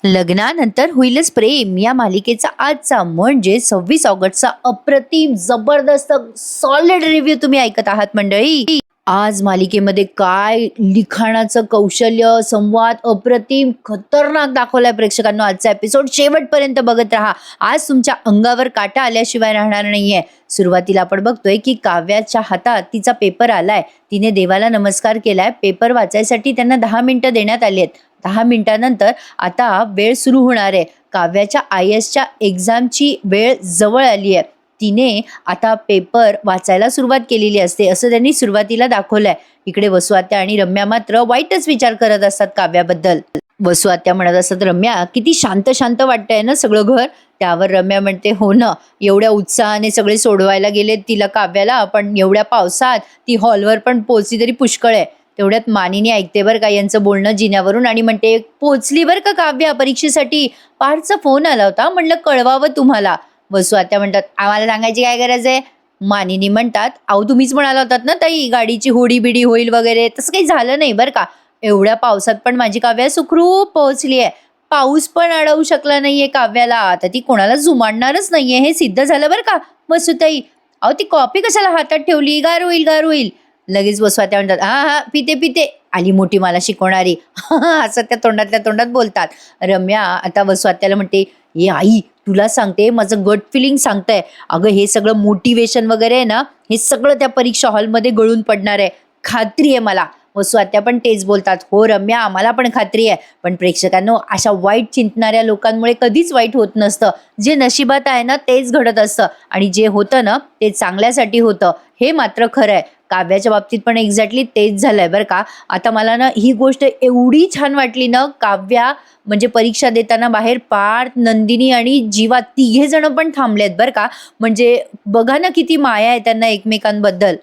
लग्नानंतर होईलच प्रेम या मालिकेचा आजचा म्हणजे 26 ऑगस्टचा अप्रतिम जबरदस्त सॉलिड रिव्ह्यू तुम्ही ऐकत आहात मंडळी. आज मालिकेमध्ये काय लिखाणाचं कौशल्य, संवाद अप्रतिम खतरनाक दाखवलाय प्रेक्षकांना. आजचा एपिसोड शेवटपर्यंत बघत राहा. आज तुमच्या अंगावर काटा आल्याशिवाय राहणार नाहीये. सुरुवातीला आपण बघतोय की काव्याच्या हातात तिचा पेपर आलाय. तिने देवाला नमस्कार केलाय. पेपर वाचायसाठी त्यांना 10 मिनिटं देण्यात आली आहेत. 10 मिनिटानंतर आता वेळ सुरू होणार आहे. काव्याच्या IASच्या एक्झामची वेळ जवळ आली आहे. तिने आता पेपर वाचायला सुरुवात केलेली असते असं त्यांनी सुरुवातीला दाखवलंय. इकडे वसू आत्या आणि रम्या मात्र वाईटच विचार करत असतात काव्याबद्दल. वसू आत्या म्हणत असतात, रम्या किती शांत शांत वाटतंय ना सगळं घर. त्यावर रम्या म्हणते, हो ना, एवढ्या उत्साहाने सगळे सोडवायला गेले तिला काव्याला, पण एवढ्या पावसात ती हॉलवर पण पोहोचली तरी पुष्कळ आहे. तेवढ्यात मानिनी ऐकते बरं का यांचं बोलणं जिन्यावरून आणि म्हणते, पोचली बरं का काव्या परीक्षेसाठी. पार्थचा फोन आला होता, म्हणलं कळवावं तुम्हाला. वसू आत्या म्हणतात, आम्हाला सांगायची काय गरज आहे. मानिनी म्हणतात, अहो तुम्हीच म्हणाला होतात ना ताई गाडीची होडी बिडी होईल वगैरे. तसं काही झालं नाही बरं का. एवढ्या पावसात पण माझी काव्या सुखरूप पोहोचली आहे. पाऊस पण अडवू शकला नाहीये काव्याला. आता ती कोणाला जुमाडणारच नाहीये हे सिद्ध झालं बरं का वसुताई. अहो ती कॉपी कशाला हातात ठेवली, गार होईल गार होईल. लगेच वसू आत्या म्हणतात, हा हा पिते पिते, आली मोठी मला शिकवणारी. असं त्या तोंडातल्या तोंडात बोलतात. रम्या आता वसू आत्याला म्हणते, ए आई तुला सांगते, माझं गट फिलिंग सांगतंय, अगं हे सगळं मोटिवेशन वगैरे आहे ना, हे सगळं त्या परीक्षा हॉलमध्ये गळून पडणार आहे, खात्री आहे मला. वसू आत्या पण तेच बोलतात, हो रम्या आम्हाला पण खात्री आहे, पण प्रेक्षकांनो अशा वाईट चिंतणाऱ्या लोकांमुळे कधीच वाईट होत नसतं. जे नशिबात आहे ना तेच घडत असतं आणि जे होतं ना ते चांगल्यासाठी होतं, हे मात्र खरं आहे. काव्याच्या बाबतीत पण एक्झॅक्टली तेच झालंय बरं का. आता मला ना ही गोष्ट एवढी छान वाटली ना, काव्या म्हणजे परीक्षा देताना बाहेर पार्थ, नंदिनी आणि जीवा तिघे जण पण थांबलेत बरं का. म्हणजे बघा ना किती माया आहे त्यांना एकमेकांबद्दल.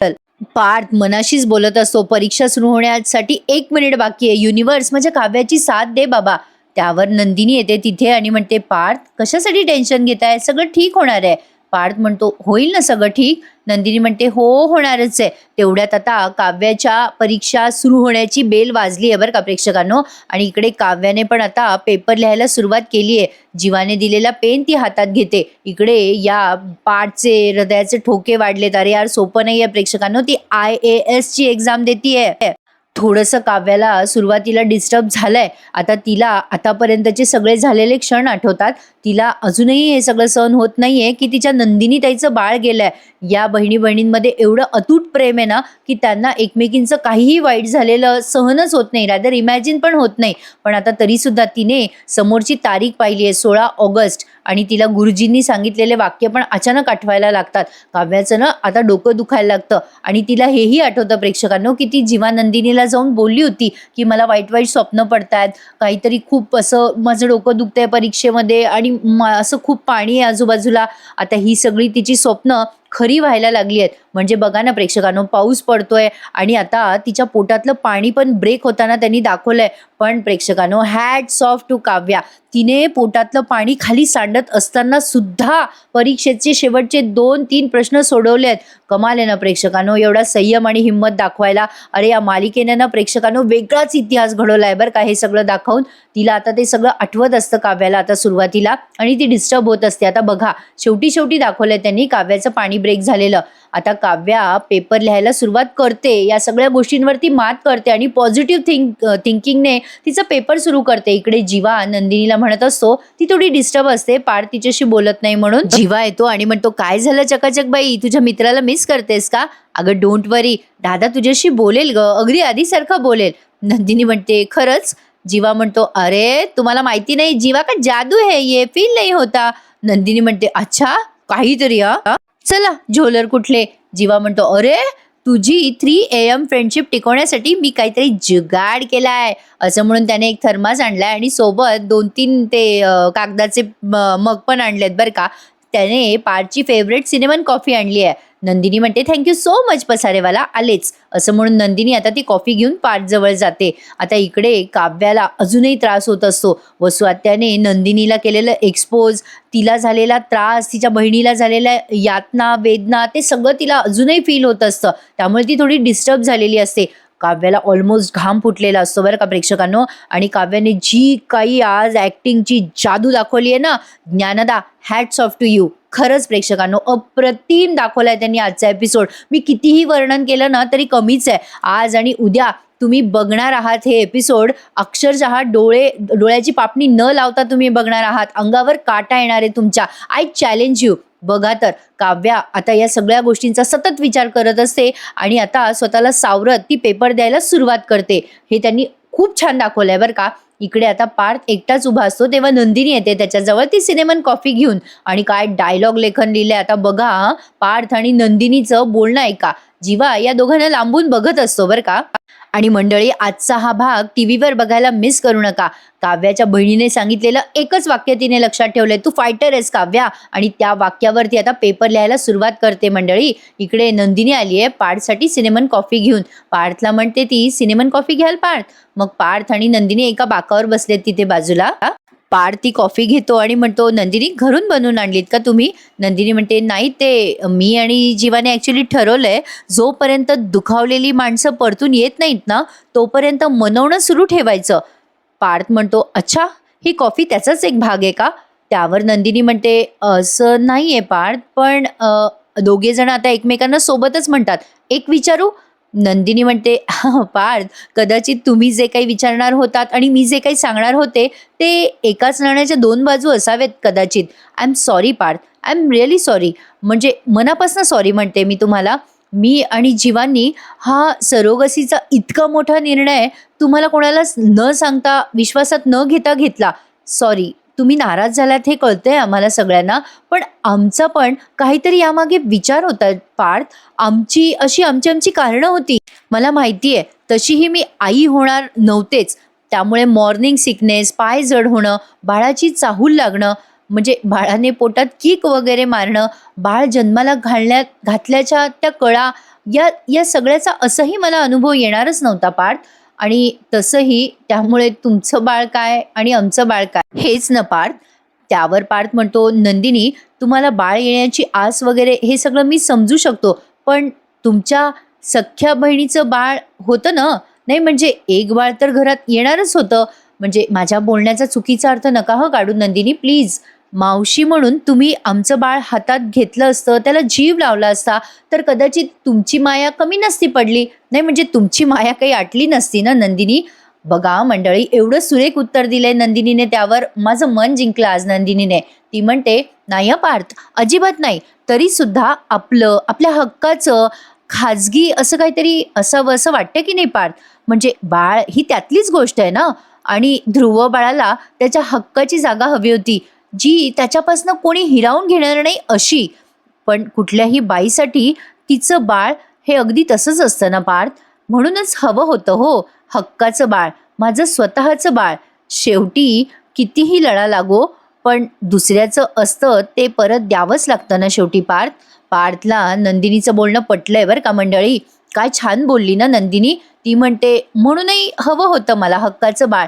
पार्थ मनाशीच बोलत असतो, परीक्षा सुरू होण्यासाठी 1 मिनिट बाकी आहे, युनिव्हर्स माझ्या काव्याची साथ दे बाबा. त्यावर नंदिनी येते तिथे आणि म्हणते, पार्थ कशासाठी टेन्शन घेताय, सगळं ठीक होणार आहे. पार्थ म्हणतो, होईल ना सगळं ठीक. नंदिनी म्हणते, हो होणारच आहे. तेवढ्यात आता काव्याच्या परीक्षा सुरू होण्याची बेल वाजली आहे बरं का प्रेक्षकांनो. आणि इकडे काव्याने पण आता पेपर लिहायला सुरुवात केली आहे. जीवाने दिलेला पेन ती हातात घेते. इकडे या पाठचे हृदयाचे ठोके वाढलेत. अरे यार सोपं नाही आहे प्रेक्षकांनो, ती IASची एक्झाम देतीये. थोडंसं काव्याला सुरुवातीला डिस्टर्ब झालंय. आता तिला आतापर्यंतचे सगळे झालेले क्षण आठवतात. तिला अजूनही हे सगळं सहन होत नाहीये की तिच्या नंदिनी ताईचं बाळ गेलंय. या बहिणी बहिणींमध्ये एवढं अतूट प्रेम आहे ना की त्यांना एकमेकींचं काहीही वाईट झालेलं सहनच होत नाही, रादर इमॅजिन पण होत नाही. पण आता तरी सुद्धा तिने समोरची तारीख पाहिली आहे 16 ऑगस्ट आणि तिला गुरुजींनी सांगितलेले वाक्य पण अचानक आठवायला लागतात. काव्याचं ना आता डोकं दुखायला लागतं आणि तिला हेही आठवतं प्रेक्षकांनो की ती जीवा नंदिनीला जाऊन बोलली होती की मला वाईट वाईट स्वप्न पडतायत, काहीतरी खूप असं माझं डोकं दुखतंय परीक्षेमध्ये आणि असं खूप पाणी आहे आजूबाजूला. आता ही सगळी तिची स्वप्न खरी व्हायला लागली आहेत. म्हणजे बघा ना प्रेक्षकांनो, पाऊस पडतोय आणि आता तिच्या पोटातलं पाणी पण ब्रेक होताना त्यांनी दाखवलंय. पण प्रेक्षकांनो, हॅट्स ऑफ टू काव्या, तिने पोटातलं पाणी खाली सांडत असताना सुद्धा परीक्षेचे शेवटचे 2-3 प्रश्न सोडवले आहेत. कमाल आहे ना प्रेक्षकांनो, एवढा संयम आणि हिंमत दाखवायला. अरे या मालिकेने ना प्रेक्षकांनो वेगळाच इतिहास घडवलाय बरं का हे सगळं दाखवून. तिला आता ते सगळं आठवत असतं काव्याला आता सुरुवातीला आणि ती डिस्टर्ब होत असते. आता बघा शेवटी दाखवलंय त्यांनी काव्याचं पाणी ब्रेक झालेलं. आता काव्या पेपर लिहायला सुरुवात करते, या सगळ्या गोष्टींवरती मात करते आणि पॉझिटिव्ह थिंकिंगने तिचा पेपर सुरू करते. इकडे जीवा नंदिनीला म्हणत असतो, ती थोडी डिस्टर्ब असते, पार्थ तिच्याशी बोलत नाही म्हणून. जीवा येतो आणि म्हणतो, काय झालं चकाचक बाई, तुझ्या मित्राला मिस करतेस का. अगं डोंट वरी, दादा तुझ्याशी बोलेल ग, अगदी आधीसारखं बोलेल. नंदिनी म्हणते, खरंच. जीवा म्हणतो, अरे तुम्हाला माहिती नाही, जीवा का जादू है ये, फील नाही होता. नंदिनी म्हणते, अच्छा काहीतरी हा, चला झोलर कुठले. जीवा म्हणतो, अरे तुझी 3 AM फ्रेंडशिप टिकवण्यासाठी मी काहीतरी जुगाड केलाय. असं म्हणून त्याने एक थर्मास आणलाय आणि सोबत 2-3 ते कागदाचे मग पण आणलेत बरं का. त्याने पार्थची फेवरेट सिनेमन कॉफी आणली आहे. नंदिनी म्हणते, थँक्यू सो मच पसारेवाला, आलेच. असं म्हणून नंदिनी आता ती कॉफी घेऊन पार्थ जवळ जाते. आता इकडे काव्याला अजूनही त्रास होत असतो. वसू आत्याने नंदिनीला केलेलं एक्सपोज, तिला झालेला त्रास, तिच्या बहिणीला झालेल्या यातना वेदना, ते सगळं तिला अजूनही फील होत असतं. त्यामुळे ती थोडी डिस्टर्ब झालेली असते. काव्याला ऑलमोस्ट घाम फुटलेला असतो बरं का प्रेक्षकांनो. आणि काव्याने जी काही आज ॲक्टिंगची जादू दाखवली आहे ना, Dnyanada, hats off to you. खरंच प्रेक्षकांनो अप्रतिम दाखवलाय त्यांनी आजचा एपिसोड. मी कितीही वर्णन केलं ना तरी कमीच आहे. आज आणि उद्या तुम्ही बघणार आहात हे एपिसोड, अक्षरशः डोळ्याची पापणी न लावता तुम्ही बघणार आहात. अंगावर काटा येणार आहे तुमच्या. I challenge you. बघा तर, काव्या आता या सगळ्या गोष्टींचा सतत विचार करत असते आणि आता स्वतःला सावरत ती पेपर द्यायला सुरुवात करते. हे त्यांनी खूप छान दाखवलंय बरं का. इकडे आता पार्थ एकटाच उभा असतो तेव्हा नंदिनी येते त्याच्याजवळ, ती सिनेमन कॉफी घेऊन. आणि काय डायलॉग लेखन लिहिलंय आता बघा. पार्थ आणि नंदिनीचं बोलणं ऐका. जीवा या दोघांना लांबून बघत असतो बरं का. आणि मंडळी, आजचा हा भाग टीव्हीवर बघायला मिस करू नका. काव्याच्या बहिणीने सांगितलेलं एकच वाक्य तिने लक्षात ठेवलंय, तू फायटर आहेस काव्या. आणि त्या वाक्यावरती आता पेपर लिहायला सुरुवात करते मंडळी. इकडे नंदिनी आली आहे पार्थसाठी सिनेमन कॉफी घेऊन. पार्थला म्हणते ती, सिनेमन कॉफी घ्याल पार्थ? मग पार्थ आणि नंदिनी एका बाकावर बसलेत तिथे बाजूला. पार्थ ती कॉफी घेतो आणि म्हणतो, नंदिनी घरून बनवून आणलीत का तुम्ही? नंदिनी म्हणते, नाही, ते मी आणि जीवाने ॲक्च्युली ठरवलंय, जोपर्यंत दुखावलेली माणसं परतून येत नाहीत ना तोपर्यंत मनवणं सुरू ठेवायचं. पार्थ म्हणतो, अच्छा, ही कॉफी त्याचाच एक भाग आहे का? त्यावर नंदिनी म्हणते, असं नाही आहे पार्थ, पण दोघे जण आता एकमेकांना सोबतच म्हणतात. एक विचारू? नंदिनी म्हणते, पार्थ, कदाचित तुम्ही जे काही विचारणार होतात आणि मी जे काही सांगणार होते ते एकाच नाण्याच्या दोन बाजू असावेत कदाचित. I am sorry Parth, I am really sorry. म्हणजे मनापासून सॉरी म्हणते मी तुम्हाला. मी आणि जीवांनी हा सरोगसीचा इतका मोठा निर्णय तुम्हाला कोणालाच न सांगता, विश्वासात न घेता घेतला. सॉरी, तुम्ही नाराज झालात हे कळतंय आम्हाला सगळ्यांना, पण आमचा पण काहीतरी यामागे विचार होता पार्थ. आमची आमची कारणं होती. मला माहिती आहे, तशीही मी आई होणार नव्हतेच. त्यामुळे मॉर्निंग सिकनेस, पाय जड होणं, बाळाची चाहूल लागणं, म्हणजे बाळाने पोटात किक वगैरे मारणं, बाळ जन्माला घातल्याच्या त्या कळा, या सगळ्याचा असंही मला अनुभव येणारच नव्हता पार्थ. आणि तसंही त्यामुळे तुमचं बाळ काय आणि आमचं बाळ काय हेच न पार्थ. त्यावर पार्थ म्हणतो, नंदिनी, तुम्हाला बाळ येण्याची आस वगैरे हे सगळं मी समजू शकतो, पण तुमच्या सख्ख्या बहिणीचं बाळ होतं ना? नाही म्हणजे एक बाळ तर घरात येणारच होतं. म्हणजे माझ्या बोलण्याचा चुकीचा अर्थ नका हो काढू नंदिनी, प्लीज. मावशी म्हणून तुम्ही आमचं बाळ हातात घेतलं असतं, त्याला जीव लावला असता तर कदाचित तुमची माया कमी नसती पडली. नाही म्हणजे तुमची माया काही आटली नसती ना नंदिनी. बघा मंडळी, एवढं सुरेख उत्तर दिलंय नंदिनीने. त्यावर माझं मन जिंकलं आज नंदिनीने. ती म्हणते, नाही पार्थ, अजिबात नाही. तरी सुद्धा आपल्या हक्काचं खाजगी असं काहीतरी असावं असं वाटतं की नाही पार्थ? म्हणजे बाळ ही त्यातलीच गोष्ट आहे ना. आणि ध्रुव बाळाला त्याच्या हक्काची जागा हवी होती, जी त्याच्यापासून कोणी हिरावून घेणार नाही अशी. पण कुठल्याही बाईसाठी तिचं बाळ हे अगदी तसंच असतं ना पार्थ. म्हणूनच हवं होतं हो हक्काचं बाळ, माझं स्वतःचं बाळ. शेवटी कितीही लढा लागो, पण दुसऱ्याचं असतं ते परत द्यावंच लागतं ना शेवटी पार्थ. पार्थला नंदिनीचं बोलणं पटलंय बरं का मंडळी. काय छान बोलली ना नंदिनी. ती म्हणते, म्हणूनही हवं होतं मला हक्काचं बाळ.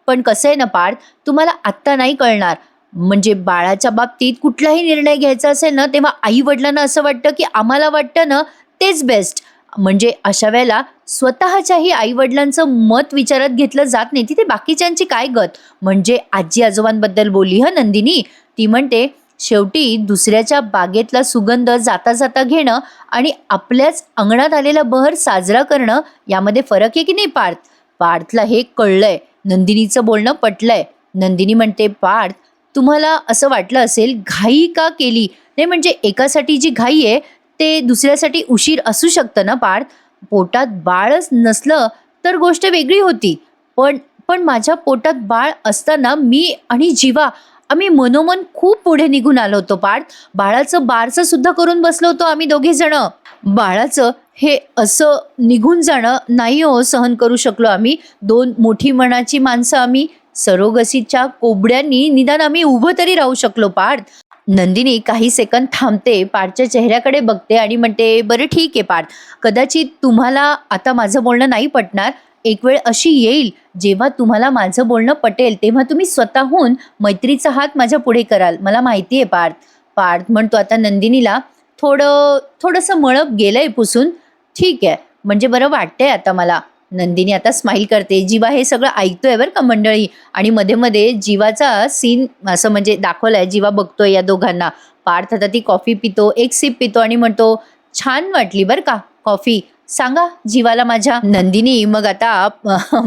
पण कसं आहे ना पार्थ, तुम्हाला आत्ता नाही कळणार. म्हणजे बाळाच्या बाबतीत कुठलाही निर्णय घ्यायचा असेल ना तेव्हा आई वडिलांना असं वाटतं की आम्हाला वाटतं ना तेच बेस्ट. म्हणजे अशा वेळेला स्वतःच्याही आई वडिलांचं मत विचारात घेतलं जात नाही, तिथे बाकीच्यांची काय गत. म्हणजे आजी आजोबांबद्दल बोलली नंदिनी. ती म्हणते, शेवटी दुसऱ्याच्या बागेतला सुगंध जाता जाता घेणं आणि आपल्याच अंगणात आलेला बहर साजरा करणं यामध्ये फरक आहे की नाही पार्थ? पार्थला हे कळलंय. नंदिनीचं बोलणं पटलंय. नंदिनी म्हणते, पार्थ, तुम्हाला असं वाटलं असेल घाई का केली? नाही म्हणजे एकासाठी जी घाई आहे ते दुसऱ्यासाठी उशीर असू शकतं ना पार्थ. पोटात बाळच नसलं तर गोष्ट वेगळी होती. पण माझ्या पोटात बाळ असताना मी आणि जीवा आम्ही मनोमन खूप पुढे निघून आलो होतो पार्थ. बाळाचं बारसं सुद्धा करून बसलो होतो आम्ही दोघे जण. बाळाचं हे असं निघून जाणं नाही हो सहन करू शकलो आम्ही. दोन मोठी मनाची माणसं आम्ही. सरोगसीच्या कोबड्यांनी निदान आम्ही उभं तरी राहू शकलो पार्थ. नंदिनी काही सेकंद थांबते, पार्थच्या चेहऱ्याकडे बघते आणि म्हणते, बरं ठीक आहे पार्थ, कदाचित तुम्हाला आता माझं बोलणं नाही पटणार. एक वेळ अशी येईल जेव्हा तुम्हाला माझं बोलणं पटेल, तेव्हा तुम्ही स्वतःहून मैत्रीचा हात माझ्या पुढे कराल. मला माहिती आहे पार्थ. पार्थ म्हणतो आता नंदिनीला, थोडंसं मळप गेलंय पुसून. ठीक आहे, म्हणजे बरं वाटतंय आता मला. नंदिनी आता स्माईल करते. जीवा हे सगळं ऐकतोय बरं का मंडळी. आणि मध्ये मध्ये जीवाचा सीन असं म्हणजे दाखवलाय. जीवा बघतोय या दोघांना. पार्थ आता ती कॉफी पितो, एक सिप पितो आणि म्हणतो, छान वाटली बरं का कॉफी, सांगा जीवाला माझ्या. नंदिनी मग आता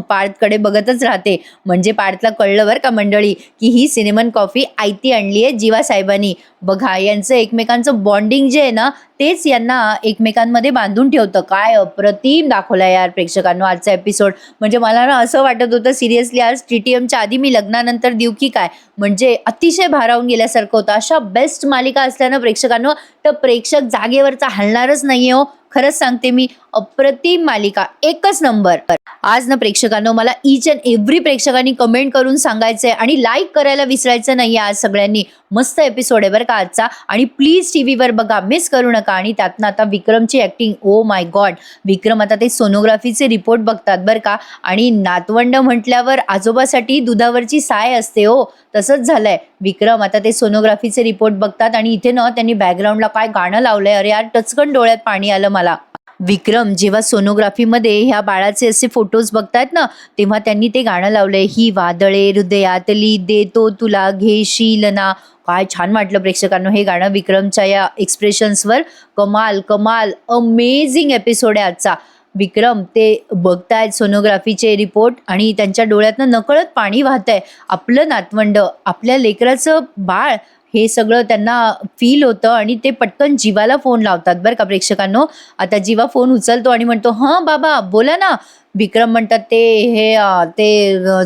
पार्थकडे बघतच राहते. म्हणजे पार्थला कळलं बरं का मंडळी, की ही सिनेमन कॉफी आयती आणली आहे जीवा साहेबांनी. बघा यांचं एकमेकांचं बॉन्डिंग जे आहे ना, तेच यांना एकमेकांमध्ये बांधून ठेवतं. काय अप्रतिम दाखवलाय यार प्रेक्षकांनो आजचा एपिसोड. म्हणजे मला ना असं वाटत होतं सिरियसली आज TTMच्या आधी मी लग्नानंतर देऊ की काय. म्हणजे अतिशय भारावून गेल्यासारखं होतं. अशा बेस्ट मालिका असल्यानं प्रेक्षकांनो, तर प्रेक्षक जागेवरचा हलणारच नाहीये हो. खरंच सांगते मी, अप्रतिम मालिका, एकच नंबर. आज ना प्रेक्षकांनो, मला ईच अँड एव्हरी प्रेक्षकांनी कमेंट करून सांगायचंय आणि लाईक करायला विसरायचं नाहीये आज सगळ्यांनी. मस्त एपिसोड आहे बरं का आजचा. आणि प्लीज टीव्हीवर बघा, मिस करू नका. आणि त्यातनं आता विक्रमची ऍक्टिंग, ओ माय गॉड. विक्रम आता ते सोनोग्राफीचे रिपोर्ट बघतात बरं का. आणि नातवंड म्हटल्यावर आजोबासाठी दुधावरची साय असते हो, तसंच झालंय. विक्रम आता ते सोनोग्राफीचे रिपोर्ट बघतात आणि इथे ना त्यांनी बॅकग्राऊंडला काय गाणं लावलंय, अरे यार टचकन डोळ्यात पाणी आलं मला. विक्रम जेव्हा सोनोग्राफीमध्ये ह्या बाळाचे असे फोटोज बघतायत ना, तेव्हा त्यांनी ते गाणं लावलंय, ही वादळे हृदयातली देतो तुला घेशील ना. काय छान वाटलं प्रेक्षकांनो हे गाणं विक्रमच्या या एक्सप्रेशन्सवर. कमाल कमाल, अमेझिंग एपिसोड आहे आजचा. विक्रम ते बघतायत सोनोग्राफीचे रिपोर्ट आणि त्यांच्या डोळ्यातनं नकळत पाणी वाहतंय. आपलं नातवंड, आपल्या लेकराचं बाळ, हे सगळं त्यांना फील होतं आणि ते पटकन जीवाला फोन लावतात बरं का प्रेक्षकांनो. आता जीवा फोन उचलतो आणि म्हणतो, हां बाबा बोला ना. विक्रम म्हणतात,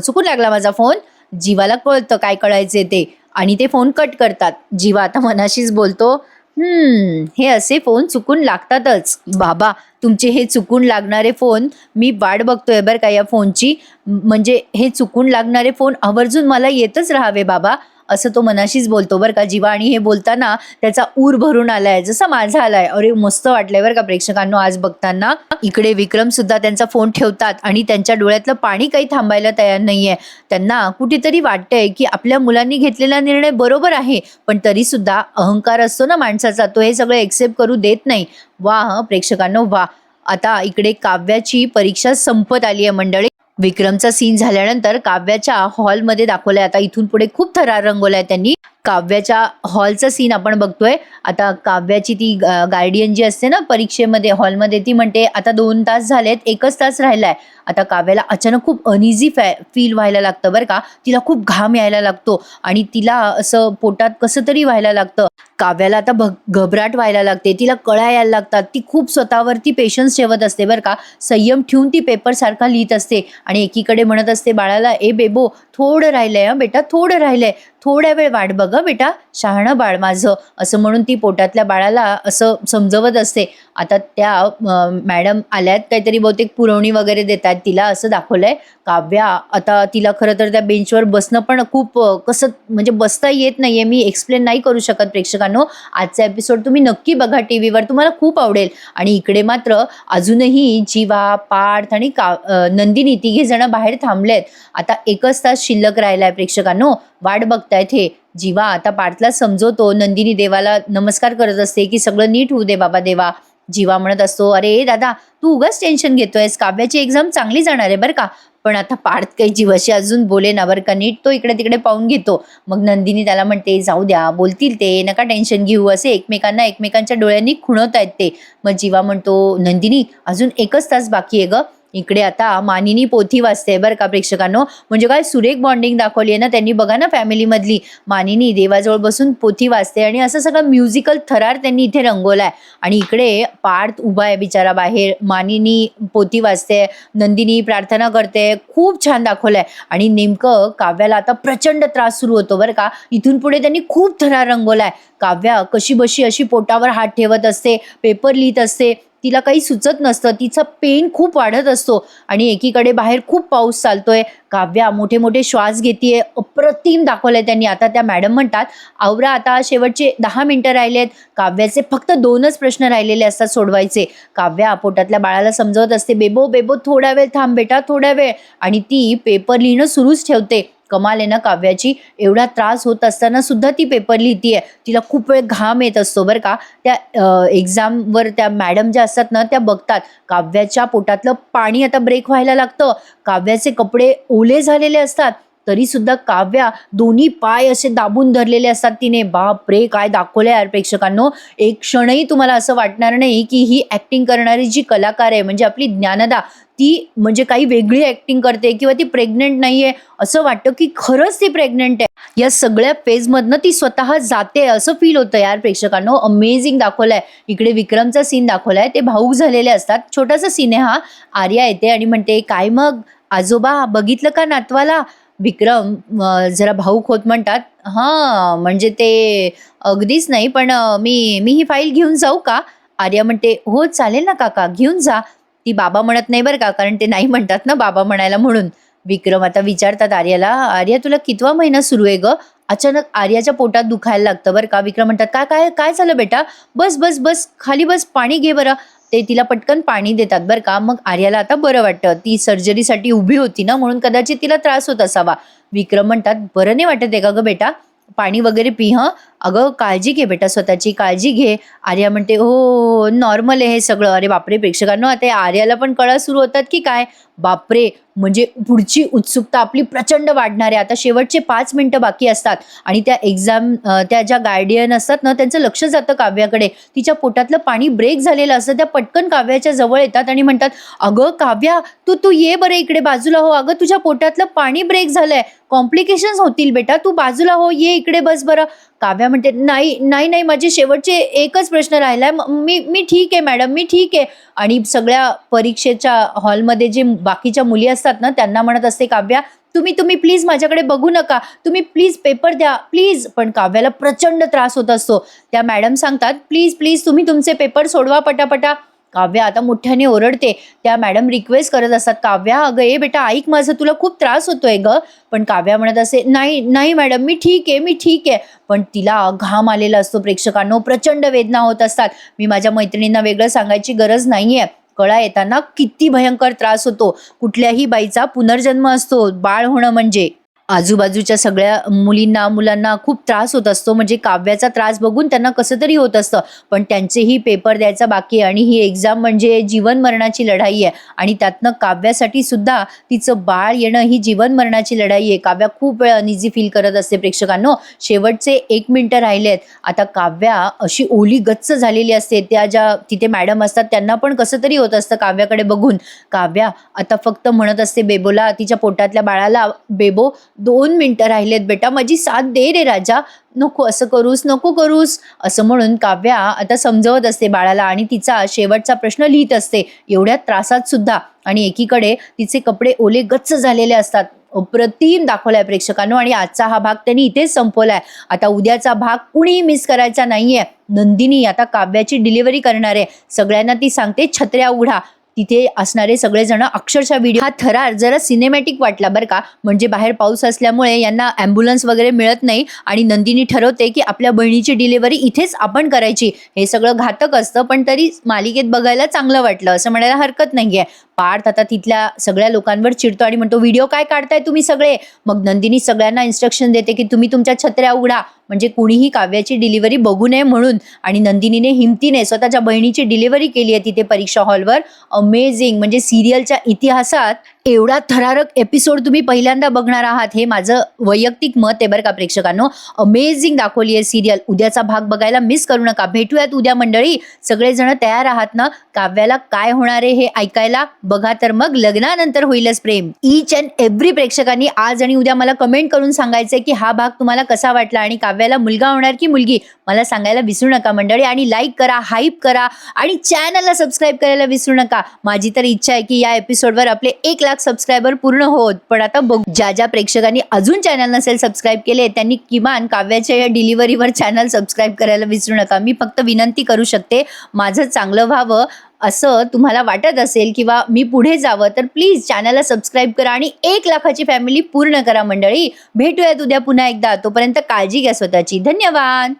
चुकून लागला माझा फोन. जीवाला कळतं काय कळायचे ते आणि ते फोन कट करतात. जीवा आता मनाशीच बोलतो, हे असे फोन चुकून लागतातच बाबा. तुमचे हे चुकून लागणारे फोन मी वाट बघतोय बरं का या फोनची. म्हणजे हे चुकून लागणारे फोन आवर्जून मला येतच राहावे बाबा, असं तो मनाशीच बोलतो बरं का जीवा. आणि हे बोलताना त्याचा ऊर भरून आलाय, जसा माझा आलाय. अरे मस्त वाटलंय बरं का प्रेक्षकांनो आज बघताना. इकडे विक्रम सुद्धा त्यांचा फोन ठेवतात आणि त्यांच्या डोळ्यातलं पाणी काही थांबायला तयार नाहीये. त्यांना कुठेतरी वाटतंय की आपल्या मुलांनी घेतलेला निर्णय बरोबर आहे, पण तरी सुद्धा अहंकार असतो ना माणसाचा, तो हे सगळं एक्सेप्ट करू देत नाही. वा प्रेक्षकांनो वा. आता इकडे काव्याची परीक्षा संपत आली आहे मंडळी. विक्रमचा सीन झाल्यानंतर काव्याच्या हॉलमध्ये दाखवलाय. आता इथून पुढे खूप थरार रंगवलाय त्यांनी. काव्याच्या हॉलचा सीन आपण बघतोय. आता काव्याची ती गार्डियन जी असते ना परीक्षेमध्ये हॉलमध्ये, ती म्हणते आता 2 तास झालेत, 1च तास राहिलाय. आता काव्याला अचानक खूप अनइझी फील व्हायला लागतं बरं का. तिला खूप घाम यायला लागतो आणि तिला असं पोटात कसं तरी व्हायला लागतं. काव्याला आता घबराट व्हायला लागते, तिला कळा यायला लागतात. ती खूप स्वतःवरती पेशन्स ठेवत असते बरं का. संयम ठेवून ती पेपर सारखा लिहित असते आणि एकीकडे म्हणत असते बाळाला, ए बेबो थोडं राहिलंय हा बेटा, थोडं राहिलंय, थोड्या वेळ वाट बघ बेटा, शहाणं बाळ माझं, असं म्हणून ती पोटातल्या बाळाला असं समजवत असते. आता त्या मॅडम आल्यात, काहीतरी बहुतेक पुरवणी वगैरे देतात तिला, असं दाखवलंय. काव्या आता तिला खरं तर त्या बेंचवर बसणं पण खूप कसं म्हणजे बसता येत नाहीये. मी एक्सप्लेन नाही करू शकत प्रेक्षकांनो. आजचा एपिसोड तुम्ही नक्की बघा टीव्हीवर, तुम्हाला खूप आवडेल. आणि इकडे मात्र अजूनही जीवा, पार्थ आणि नंदिनी तिघे जण बाहेर थांबलेत. आता 1च तास शिल्लक राहिलाय प्रेक्षकांनो. वाट बघतायत हे. जीवा आता पार्थला समजवतो. नंदिनी देवाला नमस्कार करत असते की सगळं नीट होऊ दे बाबा देवा. जीवा म्हणत असतो, अरे दादा तू उगाच टेन्शन घेतोयस, काव्याची एक्झाम चांगली जाणार आहे बरं का. पण आता पार्थ काही जीवाशी अजून बोले ना बरं का नीट. तो इकडे तिकडे पाहून घेतो. मग नंदिनी त्याला म्हणते, जाऊ द्या बोलतील ते, नका टेन्शन घेऊ. असे एकमेकांना एकमेकांच्या डोळ्यांनी खुणवतायत ते. मग जीवा म्हणतो, नंदिनी अजून 1च तास बाकी आहे ग. इकडे आता मानिनी पोथी वाचते बरं का प्रेक्षकांनो. म्हणजे काय सुरेख बॉन्डिंग दाखवली आहे ना त्यांनी, बघा ना फॅमिलीमधली. मानिनी देवाजवळ बसून पोथी वाचते आणि असं सगळं म्युझिकल थरार त्यांनी इथे रंगवलाय. आणि इकडे पार्थ उभा आहे बिचारा बाहेर. मानिनी पोथी वाचते, नंदिनी प्रार्थना करते. खूप छान दाखवलंय. आणि नेमकं काव्याला आता प्रचंड त्रास सुरू होतो बरं का. इथून पुढे त्यांनी खूप थरार रंगवलाय. काव्या कशी बशी अशी पोटावर हात ठेवत असते, पेपर लिहित असते. तिला काही सुचत नसतं, तिचा पेन खूप वाढत असतो. आणि एकीकडे बाहेर खूप पाऊस चालतोय. काव्या मोठे मोठे श्वास घेतीये. अप्रतिम दाखवलंय त्यांनी. आता त्या मॅडम म्हणतात, आवरा आता शेवटचे 10 मिनिटं राहिलेत. काव्याचे फक्त 2च प्रश्न राहिलेले असतात सोडवायचे. काव्या पोटातल्या बाळाला समजवत असते, बेबो बेबो थोडा वेळ थांब बेटा, थोडा वेळ. आणि ती पेपर लिहिणं सुरूच ठेवते. कमाल आहे ना काव्याची. एवढा त्रास होत असताना सुद्धा ती पेपर लिहितीये. तिला खूप वेळ घाम येत असतो बरं का. त्या एक्झामवर त्या मॅडम ज्या असतात ना त्या बघतात. काव्याच्या पोटातलं पाणी आता ब्रेक व्हायला लागतं. काव्याचे कपडे ओले झालेले असतात. तरी सुद्धा काव्या दोन्ही पाय असे दाबून धरलेले असतात तिने. बापरे! काय दाखवलंय यार प्रेक्षकांनो. एक क्षणही तुम्हाला असं वाटणार नाही की ही ॲक्टिंग करणारी जी कलाकार आहे म्हणजे आपली ज्ञानदा, ती म्हणजे काही वेगळी ॲक्टिंग करते किंवा ती प्रेग्नंट नाहीये. असं वाटतं की खरंच ती प्रेग्नंट आहे. या सगळ्या फेजमधनं ती स्वतः जाते असं फील होतं यार प्रेक्षकांनो. अमेझिंग दाखवलंय. इकडे विक्रमचा सीन दाखवलाय. ते भावूक झालेले असतात. छोटासा सीन आहे हा. आर्या येते आणि म्हणते, "काय मग आजोबा बघितलं का नातवाला?" विक्रम जरा भावूक होत म्हणतात, "हां, म्हणजे ते अगदीच नाही, पण मी ही फाईल घेऊन जाऊ का?" आर्या म्हणते, "हो, चालेल ना काका, घेऊन जा." ती बाबा म्हणत नाही बरं का, कारण ते नाही म्हणतात ना बाबा म्हणायला म्हणून. विक्रम आता विचारतात आर्याला, "आर्या तुला कितवा महिना सुरू आहे गं?" अचानक आर्याच्या पोटात दुखायला लागतं बरं का. विक्रम म्हणतात, "काय काय काय झालं बेटा? बस, बस, बस, खाली बस, पाणी घे बरं." ते तिला पटकन पाणी देतात बरं का. मग आर्याला आता बरं वाटतं. ती सर्जरीसाठी उभी होती ना, म्हणून कदाचित तिला त्रास होत असावा. विक्रम म्हणतात, "बरं नाही वाटत आहे का गं बेटा? पाणी वगैरे पी हं. अगं काळजी घे बेटा, स्वतःची काळजी घे." आर्या म्हणते, "हो, नॉर्मल आहे हे सगळं." अरे बापरे! प्रेक्षकांनो आता या आर्याला पण कळा सुरू होतात की काय? बापरे! म्हणजे पुढची उत्सुकता आपली प्रचंड वाढणार आहे. आता शेवटचे 5 मिनिटं बाकी असतात आणि त्या त्या ज्या गार्डियन असतात ना, त्यांचं लक्ष जातं काव्याकडे. तिच्या पोटातलं पाणी ब्रेक झालेलं असतं. त्या पटकन काव्याच्या जवळ येतात आणि म्हणतात, "अगं काव्या, तू तू ये बरं इकडे बाजूला हो. अगं तुझ्या पोटातलं पाणी ब्रेक झालंय. कॉम्प्लिकेशन्स होतील बेटा. तू बाजूला हो, ये इकडे बस बरं." काव्या म्हणते, "नाही, नाही, नाही, माझे शेवटचे एकच प्रश्न राहिलाय. मी मी ठीक आहे मॅडम, मी ठीक आहे." आणि सगळ्या परीक्षेच्या हॉलमध्ये जे बाकीच्या मुली असतात ना, त्यांना म्हणत असते काव्या, "तुम्ही तुम्ही प्लीज माझ्याकडे बघू नका. तुम्ही प्लीज पेपर द्या, प्लीज." पण काव्याला प्रचंड त्रास होत असतो. त्या मॅडम सांगतात, "प्लीज, प्लीज तुम्ही तुमचे पेपर सोडवा पटापटा." काव्या आता मोठ्याने ओरडते. त्या मॅडम रिक्वेस्ट करत असतात, "काव्या, अगं ये बेटा, ऐक माझं, तुला खूप त्रास होतोय गं." पण काव्या म्हणत असे, "नाही, नाही मॅडम, मी ठीक आहे, मी ठीक आहे." पण तिला घाम आलेला असतो प्रेक्षकांनो. प्रचंड वेदना होत असतात. मी माझ्या मैत्रिणींना वेगळं सांगायची गरज नाहीये. कळा येताना किती भयंकर त्रास होतो. कुठल्याही बाईचा पुनर्जन्म असतो बाळ होणं म्हणजे. आजूबाजूच्या सगळ्या मुलींना, मुलांना खूप त्रास होत असतो. म्हणजे काव्याचा त्रास बघून त्यांना कसं तरी होत असतं. पण त्यांचेही पेपर द्यायचा बाकी आहे आणि ही एक्झाम म्हणजे जीवन-मरणाची लढाई आहे आणि त्यातनं काव्यासाठी सुद्धा तिचं बाळ येणं ही जीवन-मरणाची लढाई आहे. काव्या खूप वेळ अनइझी फील करत असते प्रेक्षकांनो. शेवटचे 1 मिनिटं राहिलेत. आता काव्या अशी ओली गच्च झालेली असते. त्या ज्या तिथे मॅडम असतात त्यांना पण कसं तरी होत असतं काव्याकडे बघून. काव्या आता फक्त म्हणत असते बेबोला, तिच्या पोटातल्या बाळाला, "बेबो 2 मिनिटं राहिलेत बेटा, माझी साथ दे रे राजा. नको असं करूस, नको करूस." असं म्हणून काव्या आता समजवत असते बाळाला आणि तिचा शेवटचा प्रश्न लिहित असते. एवढ्या त्रासात सुद्धा. आणि एकीकडे तिचे कपडे ओले गच्च झालेले असतात. अप्रतिम दाखवलाय प्रेक्षकांनो आणि आजचा हा भाग त्यांनी इथेच संपवलाय. आता उद्याचा भाग कुणीही मिस करायचा नाहीये. नंदिनी आता काव्याची डिलिव्हरी करणार आहे. सगळ्यांना ती सांगते, "छत्र्या उघडा." तिथे असणारे सगळेजण अक्षरशः व्हिडिओ, हा थरार जरा सिनेमॅटिक वाटला बरं का. म्हणजे बाहेर पाऊस असल्यामुळे यांना ॲम्ब्युलन्स वगैरे मिळत नाही आणि नंदिनी ठरवते की आपल्या बहिणीची डिलिव्हरी इथेच आपण करायची. हे सगळं घातक असतं, पण तरी मालिकेत बघायला चांगलं वाटलं असं म्हणायला हरकत नाहीये. पार्थ आता तिथल्या सगळ्या लोकांवर चिडतो आणि म्हणतो, "व्हिडिओ काय काढताय तुम्ही सगळे?" मग नंदिनी सगळ्यांना इन्स्ट्रक्शन देते की तुम्ही तुमच्या छत्र्या उघडा, म्हणजे कुणीही काव्याची डिलिव्हरी बघू नये म्हणून. आणि नंदिनीने हिमतीने स्वतःच्या बहिणीची डिलिव्हरी केली आहे तिथे परीक्षा हॉलवर. अमेझिंग. म्हणजे सिरियलच्या इतिहासात एवढा थरारक एपिसोड तुम्ही पहिल्यांदा बघणार आहात, हे माझं वैयक्तिक मत आहे बरं का प्रेक्षकांनो. अमेझिंग दाखवली आहे सिरियल. उद्याचा भाग बघायला मिस करू नका. भेटूयात उद्या मंडळी. सगळेजण तयार आहात ना? काव्याला काय होणार आहे हे ऐकायला? बघा तर मग लग्नानंतर होईलच प्रेम. ईच अँड एव्हरी प्रेक्षकांनी आज आणि उद्या मला कमेंट करून सांगायचंय की हा भाग तुम्हाला कसा वाटला आणि काव्याला मुलगा होणार की मुलगी, मला सांगायला विसरू नका मंडळी. आणि लाईक करा, हाईप करा आणि चॅनलला सबस्क्राईब करायला विसरू नका. माझी तर इच्छा आहे की या एपिसोडवर आपले 1 लाख सबस्क्रायबर पूर्ण होत. पण आता बघू, ज्या ज्या प्रेक्षकांनी अजून चॅनल नसेल सबस्क्राईब केले त्यांनी किमान काव्याच्या या डिलिव्हरीवर चॅनल सबस्क्राईब करायला विसरू नका. मी फक्त विनंती करू शकते, माझं चांगलं व्हावं असं तुम्हाला वाटत असेल किंवा मी पुढे जावं तर प्लीज चॅनलला सबस्क्राईब करा आणि 1 लाखाची फॅमिली पूर्ण करा मंडळी. भेटूयात उद्या पुन्हा एकदा. तोपर्यंत काळजी घ्या स्वतःची. धन्यवाद.